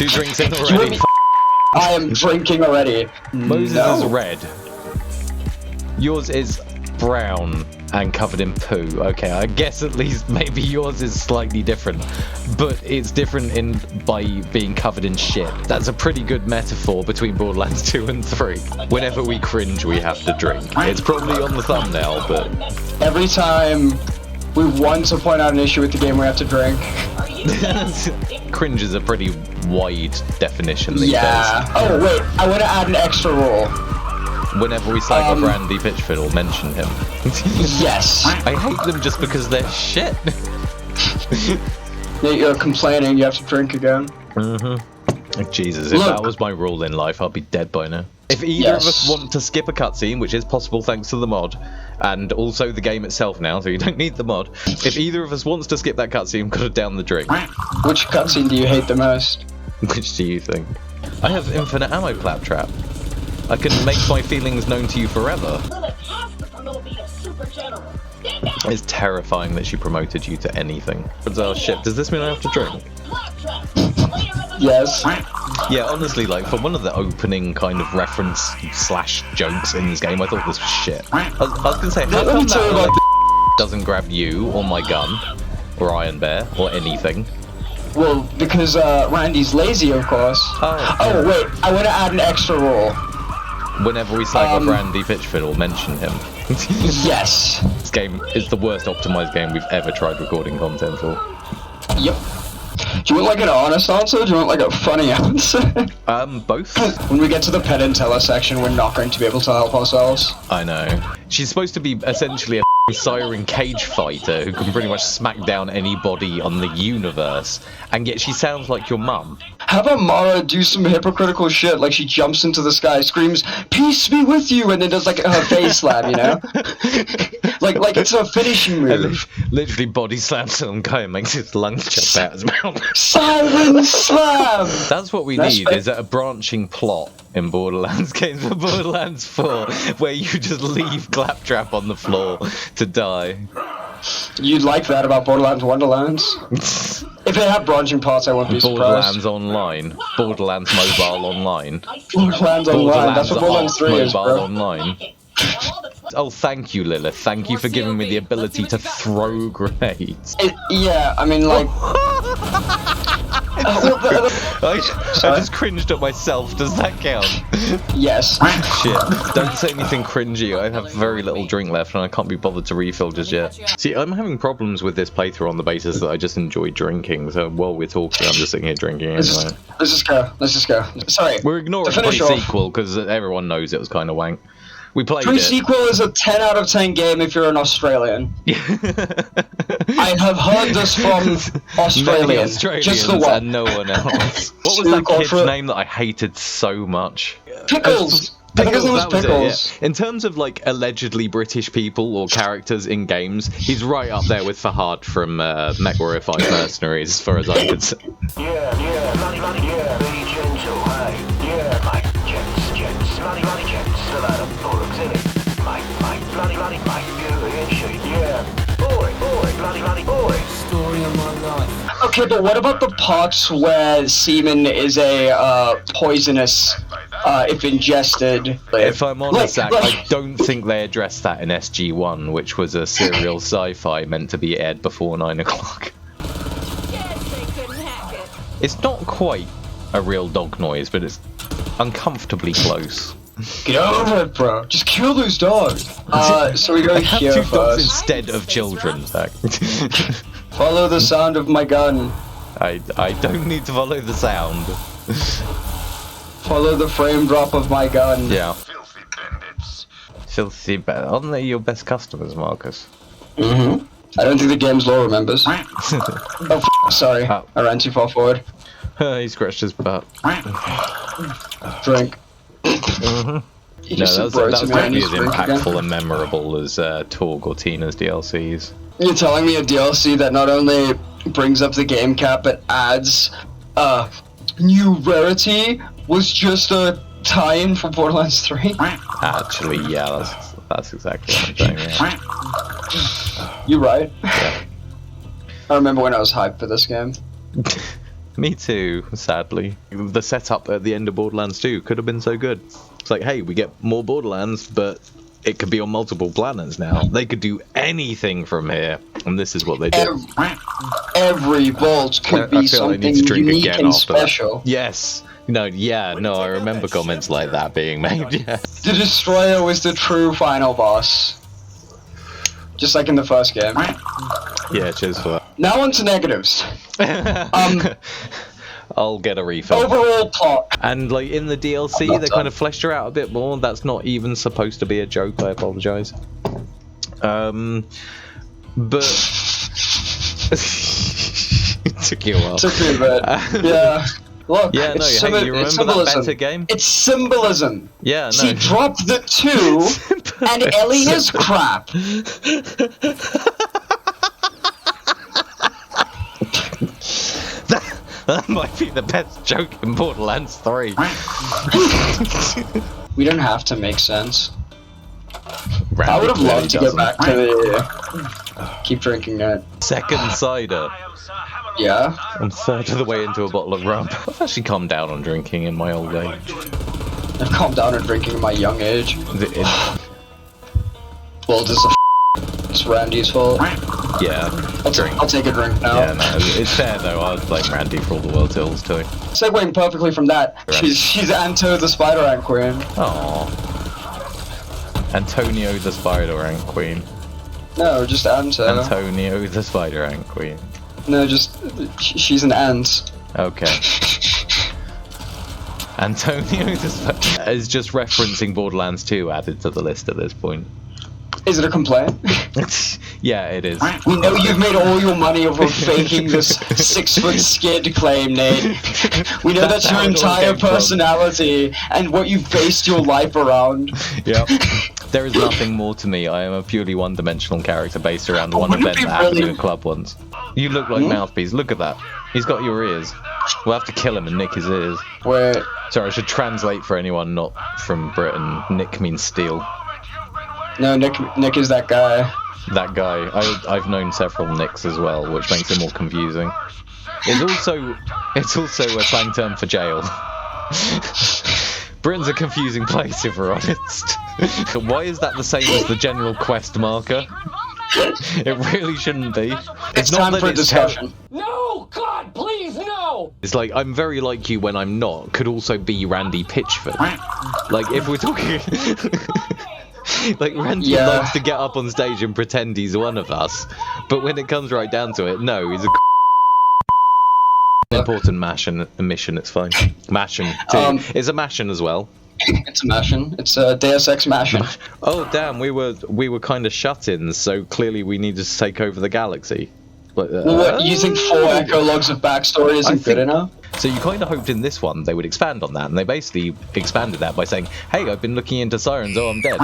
2 drinks in already. I am drinking already. Moses is red. Yours is brown and covered in poo. Okay, I guess at least maybe yours is slightly different, but it's different by being covered in shit. That's a pretty good metaphor between Borderlands 2 and 3. Whenever we cringe, we have to drink. It's probably on the thumbnail, but every time we want to point out an issue with the game, we have to drink. Cringe is a pretty wide definition these days. Oh wait, I want to add an extra rule. Whenever we slag off Randy Pitchford or mention him. Yes. I hate them just because they're shit. You're complaining, you have to drink again. Jesus, if that was my rule in life, I'd be dead by now. If either of us want to skip a cutscene, which is possible thanks to the mod, and also the game itself now, so you don't need the mod. If either of us wants to skip that cutscene, we've got to down the drink. Which cutscene do you hate the most? Which do you think? I have infinite ammo claptrap. I can make my feelings known to you forever. It's terrifying that she promoted you to anything. Oh shit, does this mean I have to drink? Yes. Yeah, honestly, like, for one of the opening kind of reference / jokes in this game, I thought this was shit. I was gonna say, how come that like, doesn't grab you, or my gun, or Iron Bear, or anything? Well, because Randy's lazy, of course. Oh wait, I want to add an extra rule. Whenever we slag off Randy Pitchford or mention him. Yes. This game is the worst optimized game we've ever tried recording content for. Yep. Do you want like an honest answer, or do you want like a funny answer? Both. When we get to the Penn and Teller section, we're not going to be able to help ourselves. I know. She's supposed to be essentially a siren cage fighter who can pretty much smack down anybody on the universe, and yet she sounds like your mum. Have Amara do some hypocritical shit, like she jumps into the sky, screams, "Peace be with you," and then does like her face slam, you know? like it's a finishing move. Literally body slams some guy and makes his lungs jump out his mouth. Siren slam! That's what we need, is a branching plot in Borderlands games for Borderlands 4, where you just leave Claptrap on the floor to die. You'd like that about Borderlands Wonderlands? If it had branching parts, I wouldn't be surprised. Borderlands Online. Borderlands Mobile Online. Borderlands Online, that's what Borderlands 3 is, Mobile bro. Online. Oh, thank you, Lilith. Thank you for giving me the ability to throw grenades. Yeah, I mean, like... I just cringed at myself. Does that count? Yes. Shit. Don't say anything cringy. I have very little drink left and I can't be bothered to refill just yet. See, I'm having problems with this playthrough on the basis that I just enjoy drinking. So while we're talking, I'm just sitting here drinking anyway. Let's just go. Sorry. We're ignoring pre-sequel because everyone knows it was kind of wank. We played Pre-sequel is a 10 out of 10 game if you're an Australian. I have heard this from Australians. Just the one. And no one else. What was that kid's name that I hated so much? Pickles! I think his name was Pickles. Yeah. In terms of like allegedly British people or characters in games, he's right up there with Fahad from MechWarrior 5 Mercenaries, as far as I could say. Yeah, money, yeah, be gentle, hey. Yeah, mate, jets, money, jets, a lot of bullocks in it. Mate, bloody, mate, beauty and shit, yeah. Boy, bloody, boy. Story of my life. Okay, but what about the parts where semen is a poisonous, if ingested? If I'm honest, Zach, I don't think they addressed that in SG-1, which was a serial sci-fi meant to be aired before 9 o'clock. It's not quite a real dog noise, but it's uncomfortably close. Get over it, bro. Just kill those dogs. So we go here have 2 dogs first. instead of children, Zach. Follow the sound of my gun. I don't need to follow the sound. Follow the frame drop of my gun. Yeah. Filthy bandits. Filthy bandits. Aren't they your best customers, Marcus? Mm-hmm. I don't think the game's law remembers. Sorry. I ran too far forward. He scratched his butt. Drink. No, that's not as impactful and memorable as Torg or Tina's DLCs. You're telling me a DLC that not only brings up the game cap but adds new rarity was just a tie-in for Borderlands 3? Actually, yeah, that's exactly what I'm saying, yeah. You're right. Yeah. I remember when I was hyped for this game. Me too, sadly. The setup at the end of Borderlands 2 could have been so good. It's like, hey, we get more Borderlands, but it could be on multiple planets now. They could do anything from here, and this is what they did. Every vault could be something unique and special. Yes. No, I remember comments like that being made, yeah. The Destroyer was the true final boss. Just like in the first game. Yeah, cheers for that. Now on to negatives. I'll get a refill. Overall plot. And like in the DLC, they kind of fleshed her out a bit more. That's not even supposed to be a joke. I apologize. But it took you a while. Took me a bit. Yeah. Look, yeah, no, hey, you remember that better game? It's symbolism. Yeah, no. She dropped the 2, and Ellie is crap. That might be the best joke in Borderlands 3. We don't have to make sense. Randy I would have loved to get back to the... Keep drinking that. Second cider. Yeah? I'm third of the way into a bottle of rum. I've actually calmed down on drinking in my old age. I've calmed down on drinking in my young age. Well, it's Randy's fault. Yeah. I'll take a drink now. Yeah, no, it's fair though. I blame Randy for all the world tills too. Segueing perfectly from that, she's Anto the Spider-Ant Queen. Aww. Antonio the Spider-Ant Queen. No, just Anto. Antonio the Spider-Ant Queen. No, just she's an ant. Okay. Antonio is just referencing Borderlands 2 added to the list at this point. Is it a complaint? Yeah, it is. We know you've made all your money over faking this 6-foot skid claim, Nate. We know that's your entire personality and what you've based your life around. Yep. There is nothing more to me. I am a purely one-dimensional character based around one event that happened in a club once. You look like Mouthpiece. Look at that. He's got your ears. We'll have to kill him and nick his ears. Wait. Sorry, I should translate for anyone not from Britain. Nick means steal. No, Nick is that guy. That guy. I've known several Nicks as well, which makes it more confusing. It's also a slang term for jail. Britain's a confusing place, if we're honest. Why is that the same as the general quest marker? It really shouldn't be. It's time for a discussion. No! God, please, no! It's like, I'm very like you when I'm not, could also be Randy Pitchford. Like, if we're talking... Like, Randy likes to get up on stage and pretend he's one of us, but when it comes right down to it, no, he's a important mission, it's fine. Mashin, too. It's a Mashin as well. It's a Mashin. It's a Deus Ex Mashin. Oh, damn, we were kind of shut-ins, so clearly we needed to take over the galaxy. But, well, what, you think 4 echo logs of backstory isn't good enough? So you kind of hoped in this one they would expand on that, and they basically expanded that by saying, hey, I've been looking into sirens, oh, I'm dead.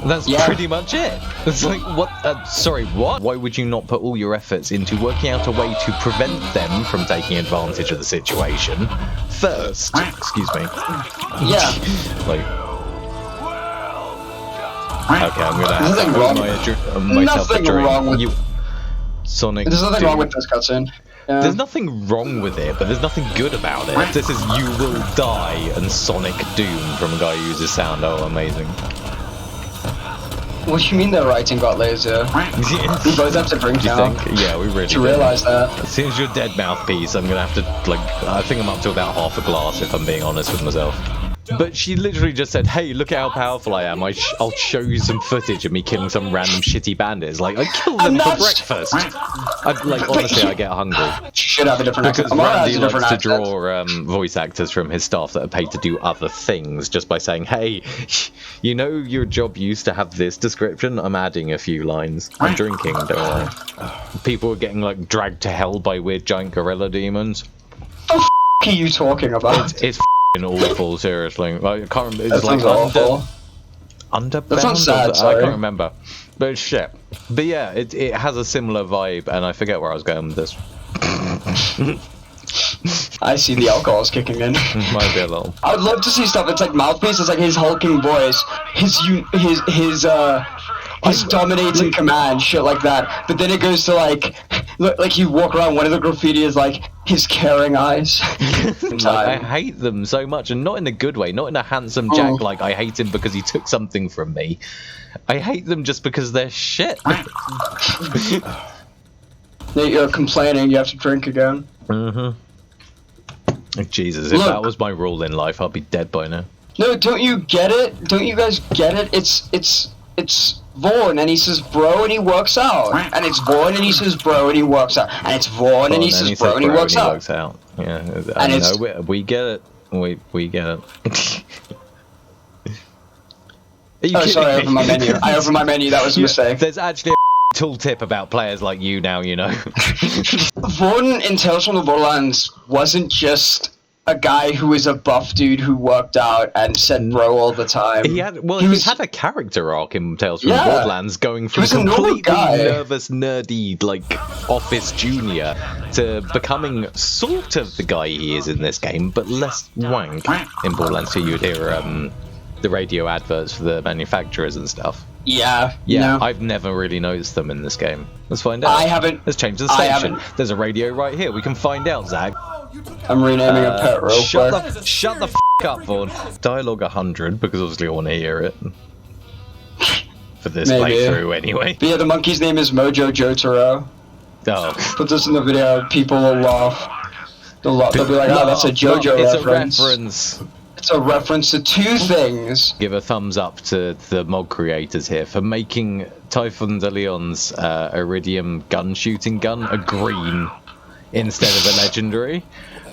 That's pretty much it. It's like, what? Sorry, what? Why would you not put all your efforts into working out a way to prevent them from taking advantage of the situation first? Excuse me. Yeah. Like... Okay, I'm gonna have to put myself a drink. Sonic. There's nothing wrong with this cutscene. Yeah. There's nothing wrong with it, but there's nothing good about it. This is "You Will Die" and Sonic Doom from a guy who uses sound. Oh, amazing. What do you mean their writing got lazier? We both have to drink now. Yeah, we really do. You realise that? As soon as you're dead, Mouthpiece, I'm gonna have to, like, I think I'm up to about half a glass if I'm being honest with myself. But she literally just said, hey, look at how powerful I am. I'll show you some footage of me killing some random shitty bandits. Like, I killed them for breakfast. Honestly, I get hungry. Should have a different accent. Because Randy likes to draw voice actors from his staff that are paid to do other things just by saying, hey, you know your job used to have this description? I'm adding a few lines. I'm drinking, don't worry. People are getting, like, dragged to hell by weird giant gorilla demons. What the f*** are you talking about? It's awful, seriously. I can't remember. It's like Underbound? That sounds sad, sorry. I can't remember. But it's shit. But yeah, it has a similar vibe, and I forget where I was going with this. I see the alcohol's kicking in. Might be a little. I would love to see stuff that's like Mouthpiece, it's like his hulking voice, his He's dominating command, shit like that. But then it goes to like you walk around, one of the graffiti is like his caring eyes. Like, I hate them so much, and not in a good way, not in a handsome Jack, like I hate him because he took something from me. I hate them just because they're shit. You're complaining, you have to drink again. Jesus, if that was my rule in life, I'd be dead by now. No, don't you get it? Don't you guys get it? It's Vaughn and he says bro and he works out. And it's Vaughn and he says bro and he works out. And it's Vaughn and he says bro and he works out. Yeah, I know, we get it. We get it. Oh, sorry, I opened my menu. That was a mistake. There's actually a tooltip about players like you now, you know. Vaughn in Tales from the Borderlands wasn't just a guy who was a buff dude who worked out and said bro all the time. He had a character arc in Tales from the Borderlands, going from completely nervous, nerdy, like office junior to becoming sort of the guy he is in this game, but less wank. In Borderlands 2, you would hear the radio adverts for the manufacturers and stuff. Yeah. No. I've never really noticed them in this game. Let's find out. I haven't. Let's change the station. There's a radio right here. We can find out, Zach. I'm renaming a pet real quick. Shut the f*** up, Vaughn. Dialogue 100, because obviously I want to hear it. For this playthrough, anyway. But yeah, the monkey's name is Mojo Jotaro. Oh. Put this in the video, people will laugh. They'll be like, oh, that's a JoJo reference. It's a reference to two things. Give a thumbs up to the mod creators here for making Typhon de Leon's Iridium gun shooting gun a green instead of a legendary,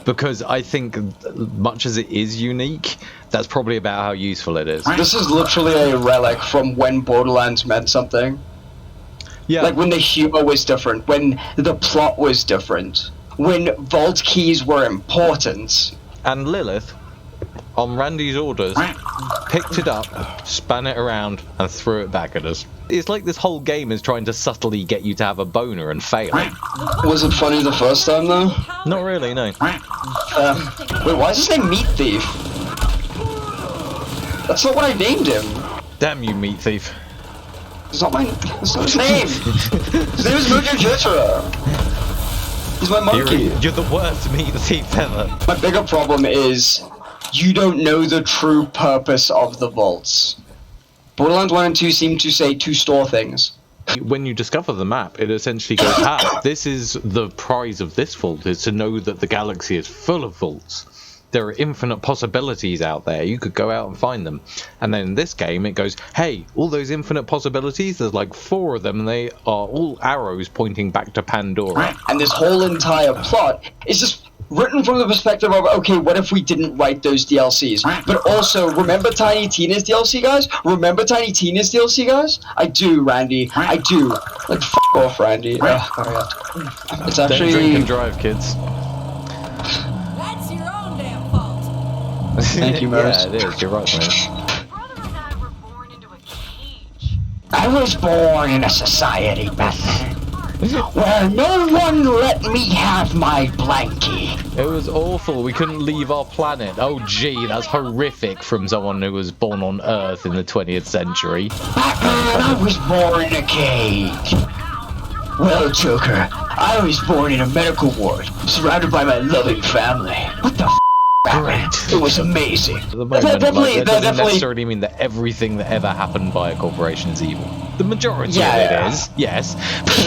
because I think much as it is unique, that's probably about how useful it is. This is literally a relic from when Borderlands meant something. Yeah. Like when the humor was different, when the plot was different, when vault keys were important. And Lilith, on Randy's orders, picked it up, span it around, and threw it back at us. It's like this whole game is trying to subtly get you to have a boner and fail. Was it funny the first time, though? Not really, no. Wait, why is his name Meat Thief? That's not what I named him. Damn you, Meat Thief. That's not his name. His name is Mojo Jotaro. He's my monkey. You're the worst Meat Thief ever. My bigger problem is you don't know the true purpose of the vaults. Borderlands 1 and 2 seem to say to store things. When you discover the map, it essentially goes, this is the prize of this vault, is to know that the galaxy is full of vaults. There are infinite possibilities out there. You could go out and find them. And then in this game, it goes, hey, all those infinite possibilities, there's like 4 of them, and they are all arrows pointing back to Pandora. And this whole entire plot is just written from the perspective of, okay, what if we didn't write those DLCs? But also, remember Tiny Tina's DLC, guys? Remember Tiny Tina's DLC, guys? I do, Randy. I do. Like, f*** off, Randy. It's actually... Don't drink and drive, kids. That's your own damn fault. Thank you, Murs. Yeah, it is. You're right, man. Brother and I were born into a cage. I was born in a society, Batman, where no one let me have my blankie. It was awful. We couldn't leave our planet. Oh, gee, that's horrific from someone who was born on Earth in the 20th century. Batman, I was born in a cage. Well, Joker, I was born in a medical ward, surrounded by my loving family. What the f***, Batman? It was amazing. At the moment, that doesn't necessarily mean that everything that ever happened by a corporation is evil. The majority of it is, yes.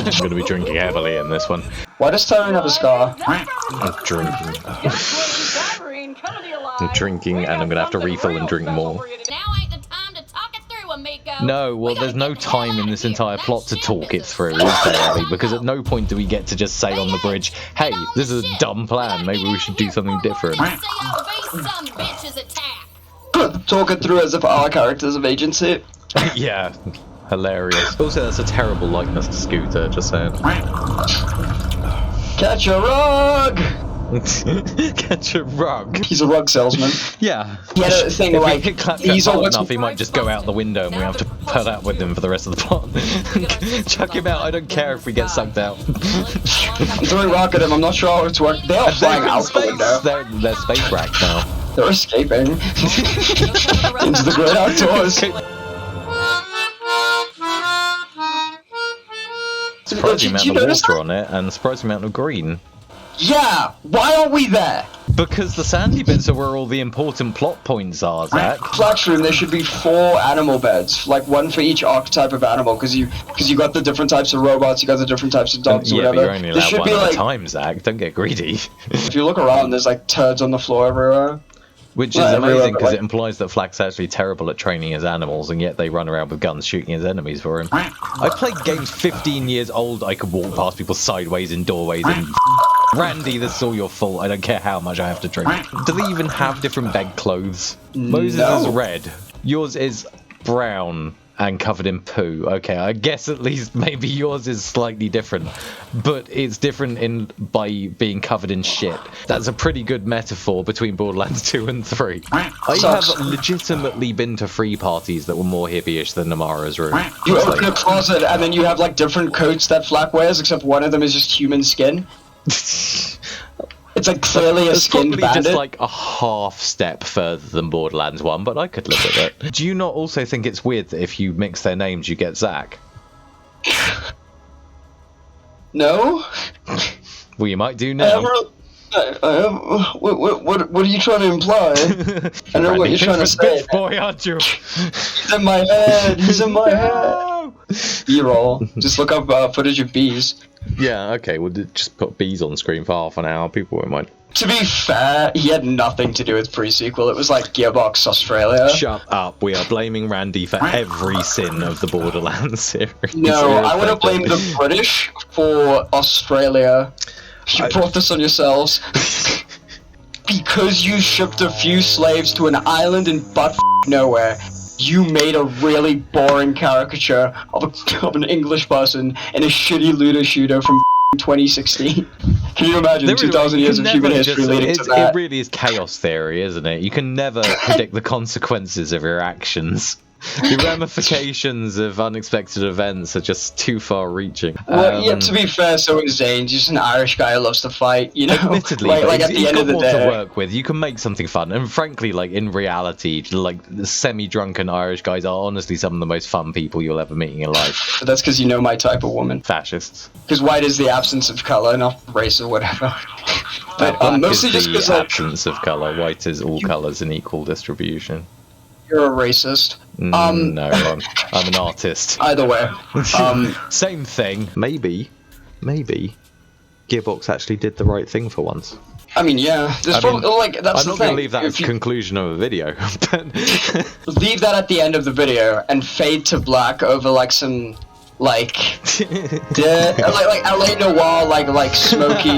I'm going to be drinking heavily in this one. Why does Tyrone have a scar? I'm drinking. I'm drinking, and I'm going to have to refill and drink more. Now ain't the time to talk it through, amigo. No, well, there's no time in this entire plot to talk it through, is there, Ellie? Because at no point do we get to just say on the bridge, hey, this is a dumb plan, maybe we should do something different. Talk it through as if our characters have agency. Yeah. Hilarious. Also, that's a terrible likeness to Scooter, just saying. Catch a rug! Catch a rug. He's a rug salesman. Yeah. He had a thing like, he's all enough, he might just go out the window and we have to put up with him for the rest of the plot. Chuck him out, I don't care if we get sucked out. I'm throwing rock at him, I'm not sure how it's working. They are flying out the window. They're space wracked now. They're escaping into the great outdoors. surprising did amount you of notice water that? on it and a surprising amount of green. Yeah, why aren't we there? Because the sandy bits are where all the important plot points are, Zach. Flax room, there should be 4 animal beds, like one for each archetype of animal, because you got the different types of robots, you got the different types of dogs, or Yeah, but whatever. you're only There allowed should one be at like, a time, Zach. Don't get greedy. if you look around, there's like turds on the floor everywhere. Which is Well, everywhere, amazing but, because like- it implies that Flack's actually terrible at training his animals, and yet they run around with guns shooting his enemies for him. I played games 15 years old. I could walk past people sideways in doorways and Randy, this is all your fault. I don't care how much I have to drink. Do they even have different bed clothes? Moses No. is red. Yours is brown and covered in poo. Okay, I guess at least maybe yours is slightly different, but it's different by being covered in shit. That's a pretty good metaphor between Borderlands 2 and 3. I Sucks. have legitimately been to free parties that were more hippie-ish than Namara's room. You It's open a like- closet, and then you have like different coats that Flack wears, except one of them is just human skin. It's like clearly a It's skinned probably bandit. just like a half step further than Borderlands 1, but I could live with it. Do you not also think it's weird that if you mix their names, you get Zach? No? Well, you might do I now. what are you trying to imply? I know what Randy you're trying to Pitchford's say. bitch boy, aren't you? He's in my head. He's in my head. No! B-roll. Just look up footage of bees. Yeah, okay, we'll just put bees on screen for half an hour. People won't mind. To be fair, he had nothing to do with pre-sequel. It was like Gearbox Australia. Shut up. We are blaming Randy for every sin of the Borderlands series. No, I want to blame the British for Australia. You brought this on yourselves. Because you shipped a few slaves to an island in butt nowhere, you made a really boring caricature of an English person in a shitty looter shooter from 2016. Can you imagine 2,000 years of human history leading to that? It really is chaos theory, isn't it? You can never predict the consequences of your actions. The ramifications of unexpected events are just too far-reaching. Well, yeah, to be fair, so is Zane. He's just an Irish guy who loves to fight, you know? Admittedly, like but at the he's end got of the more day. to work with. You can make something fun, and frankly, like in reality, like the semi-drunken Irish guys are honestly some of the most fun people you'll ever meet in your life. But that's because you know my type of woman. Fascists. Because white is the absence of color, not race or whatever. But Black mostly is just the because like, absence of color. White is all colors in equal distribution. you're a racist. No, I'm an artist. Either way. Same thing. Maybe Gearbox actually did the right thing for once. I mean, yeah. There's I mean, probably, like, that's I'm the not thing. going to leave that as If the you conclusion of a video, but leave that at the end of the video and fade to black over like some like LA Noir, like smoky